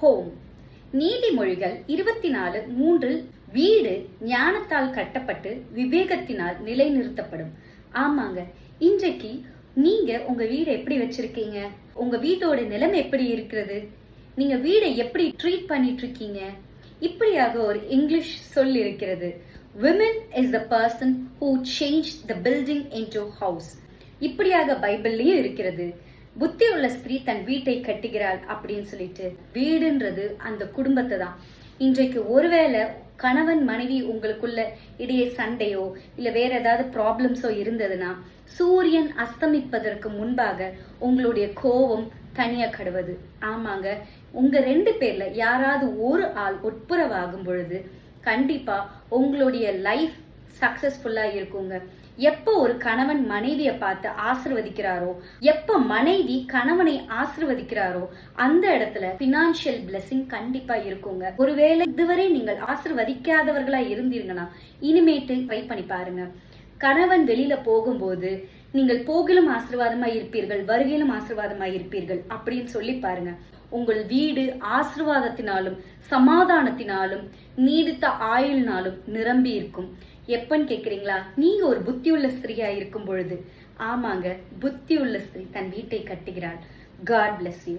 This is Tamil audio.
ஹோம். நீதிமொழிகள் 24:3 வீடு ஞானத்தால் கட்டப்பட்டு விவேகத்தினால் நிலைநிறுத்தப்படும். ஆமாங்க, இன்றைக்கு நீங்க உங்க வீடை எப்படி வச்சிருக்கீங்க? உங்க வீட்டோட நிலைமை எப்படி இருக்கிறது? நீங்க வீடை எப்படி ட்ரீட் பண்ணிட்டு இருக்கீங்க? இப்படியாக ஒரு இங்கிலீஷ் சொல் இருக்கிறது. Women is the person who changed the building into house. இப்படியாக பைபிள்லயும் இருக்கிறது. புத்தி உள்ள ஸ்திரீ தன் வீட்டை கட்டுகிறாள் அப்படின்னு சொல்லிட்டு. வீடுன்றது அந்த குடும்பத்தை தான். இன்றைக்கு ஒருவேளை கணவன் மனைவி உங்களுக்குள்ள இடையே சண்டையோ இல்ல வேற ஏதாவது ப்ராப்ளம்ஸோ இருந்ததுன்னா, சூரியன் அஸ்தமிப்பதற்கு முன்பாக உங்களுடைய கோபம் தனியா கடுவது. ஆமாங்க, உங்க 2 பேர்ல யாராவது ஒரு ஆள் ஒப்புரவாகும் பொழுது கண்டிப்பா உங்களுடைய லைஃப் சக்சஸ்ஃபுல்லா இருக்குங்க. எப்போ ஒரு கணவன் மனைவியை பார்த்து ஆசிர்வதிக்கிறாரோ, எப்ப மனைவி கணவனை ஆசிர்வதிக்கிறாரோ, அந்த இடத்துல பினான்சியல் பிளெஸிங் கண்டிப்பா இருக்குங்க. ஒருவேளை இதுவரை நீங்கள் ஆசிர்வதிக்காதவர்களா இருந்தீங்கன்னா இனிமேட்டு ட்ரை பண்ணி பாருங்க. கணவன் வெளியில போகும்போது நீங்கள் போகிலும் ஆசீர்வாதமா இருப்பீர்கள், வருகையிலும் ஆசீர்வாதமா இருப்பீர்கள் அப்படின்னு சொல்லி பாருங்க. உங்கள் வீடு ஆசீர்வாதத்தினாலும் சமாதானத்தினாலும் நீடித்த ஆயுள்னாலும் நிரம்பி இருக்கும். எப்பன்னு கேக்குறீங்களா? நீங்க ஒரு புத்தியுள்ள ஸ்திரீயா இருக்கும் பொழுது. ஆமாங்க, புத்தியுள்ள ஸ்திரீ தன் வீட்டை கட்டுகிறாள். God bless you.